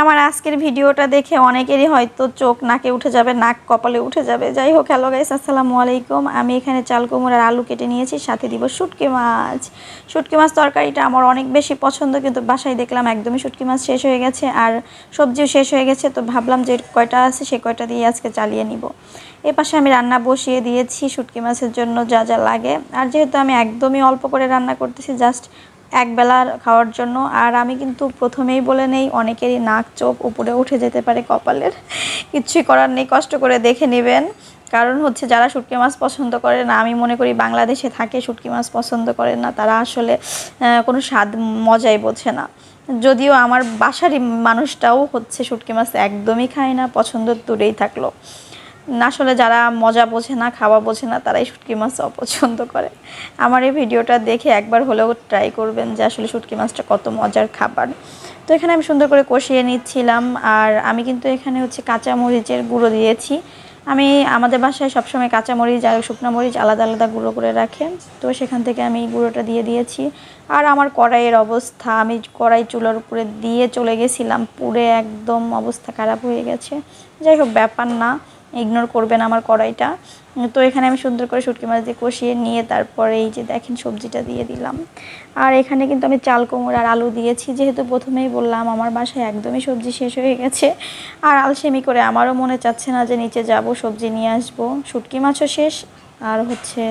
আমার আজকের ভিডিওটা দেখে অনেকেরই হয়তো চোখ নাকে উঠে যাবে, নাক কপালে উঠে যাবে। যাই হোক, হ্যালো গাইস, আসসালামু আলাইকুম। আমি এখানে চাল কুমড়ো আর আলু কেটে নিয়েছি, সাথে দিব শুটকি মাছ। শুটকি মাছ তরকারিটা আমার অনেক বেশি পছন্দ, কিন্তু বাসায় দেখলাম একদমই শুটকি মাছ শেষ হয়ে গেছে আর সবজিও শেষ হয়ে গেছে। তো ভাবলাম যে কয়টা আছে সেই কয়টা দিয়ে আজকে চালিয়ে নিব। এ পাশে আমি রান্না বসিয়ে দিয়েছি শুটকি মাছের জন্য যা যা লাগে। আর যেহেতু আমি একদমই অল্প করে রান্না করতেছি, জাস্ট একবেলার খাওয়ার জন্য। আর আমি কিন্তু প্রথমেই বলে নেই, অনেকেরই নাক চোখ উপরে উঠে যেতে পারে কপালের, কিচ্ছুই করার নেই, কষ্ট করে দেখে নেবেন। কারণ হচ্ছে যারা শুটকি মাছ পছন্দ করে না, আমি মনে করি বাংলাদেশে থাকে শুটকি মাছ পছন্দ করে না, তারা আসলে কোনো স্বাদ মজাই বোঝে না। যদিও আমার বাসারই মানুষটাও হচ্ছে শুটকি মাছ একদমই খায় না, পছন্দ দূরেই থাকলো। আসলে যারা মজা বোঝে না, খাওয়া বোঝে না, তারাই শুটকি মাছ অপছন্দ করে। আমার এই ভিডিওটা দেখে একবার হলেও ট্রাই করবেন যে আসলে শুটকি মাছটা কত মজার খাবার। তো এখানে আমি সুন্দর করে কষিয়ে নিচ্ছিলাম। আর আমি কিন্তু এখানে হচ্ছে কাঁচা মরিচের গুঁড়ো দিয়েছি। আমাদের বাসায় সবসময় কাঁচা মরিচ আর শুকনো মরিচ আলাদা আলাদা গুঁড়ো করে রাখে, তো সেখান থেকে আমি গুঁড়োটা দিয়ে দিয়েছি। আর আমার কড়াইয়ের অবস্থা, আমি কড়াই চুলার উপরে দিয়ে চলে গেছিলাম, পুড়ে একদম অবস্থা খারাপ হয়ে গেছে। যাই হোক, ব্যাপার না, ইগনোর করবেন আমার কড়াইটা। তো এখানে আমি সুন্দর করে শুটকি মাছ দিয়ে কষিয়ে নিয়ে তারপরে এই যে দেখেন সবজিটা দিয়ে দিলাম। আর এখানে কিন্তু আমি চাল কুমড়ো আর আলু দিয়েছি, যেহেতু প্রথমেই বললাম আমার বাসায় একদমই সবজি শেষ হয়ে গেছে। আর আলসেমি করে আমারও মনে চাচ্ছে না যে নিচে যাব সবজি নিয়ে আসবো। শুটকি মাছও শেষ আর হচ্ছে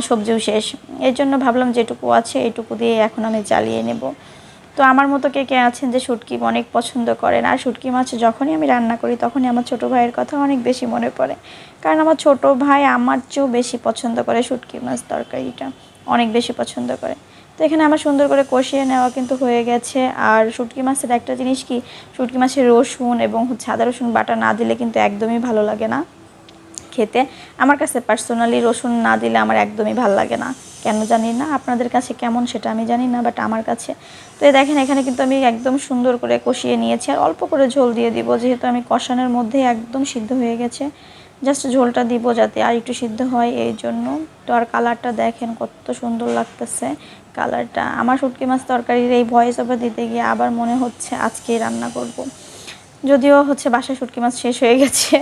সবজিও শেষ। এর জন্য ভাবলাম যেটুকু আছে এইটুকু দিয়ে এখন আমি চালিয়ে নেব। তো আমার মতো কে কে আছেন যে শুটকি অনেক পছন্দ করেন? আর শুটকি মাছ যখনই আমি রান্না করি তখনই আমার ছোটো ভাইয়ের কথা অনেক বেশি মনে পড়ে। কারণ আমার ছোটো ভাই আমার চেয়েও বেশি পছন্দ করে শুটকি মাছ তরকারিটা, অনেক বেশি পছন্দ করে। তো এখানে আমার সুন্দর করে কষিয়ে নেওয়া কিন্তু হয়ে গেছে। আর শুটকি মাছের একটা জিনিস কি, শুটকি মাছের রসুন এবং হচ্ছে আদা রসুন বাটা না দিলে কিন্তু একদমই ভালো লাগে না খেতে। আমার কাছে পার্সোনালি রসুন না দিলে আমার একদমই ভালো লাগে না, কেন জানি না। আপনাদের কাছে কেমন সেটা আমি জানি না, বাট আমার কাছে। তো এই দেখেন, এখানে কিন্তু আমি একদম সুন্দর করে কষিয়ে নিয়েছি। আর অল্প করে ঝোল দিয়ে দিব, যেহেতু আমি কষানোর মধ্যেই একদম সিদ্ধ হয়ে গেছে। জাস্ট ঝোলটা দিব যাতে আর একটু সিদ্ধ হয়, এই জন্য। তো আর কালারটা দেখেন কত সুন্দর লাগতেছে কালারটা। আমার শুটকি মাছ তরকারির এই ভয়েস ওভার দিতে গিয়ে আবার মনে হচ্ছে আজকেই রান্না করব। যদিও হচ্ছে বাসায় শুটকি মাছ শেষ হয়ে গেছে।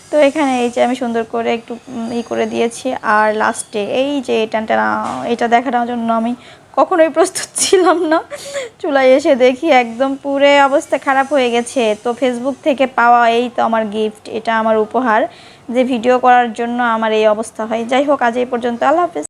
তো এখানে এই যে আমি সুন্দর করে একটু করে দিয়েছি। আর লাস্টে এই যে এটা দেখানোর জন্য আমি কখনোই প্রস্তুত ছিলাম না। চুলায় এসে দেখি একদম পুরো অবস্থা খারাপ হয়ে গেছে। তো ফেসবুক থেকে পাওয়া এই তো আমার গিফট, এটা আমার উপহার, যে ভিডিও করার জন্য আমার এই অবস্থা হয়। যাই হোক, আজ এই পর্যন্ত, আল্লাহ হাফেজ।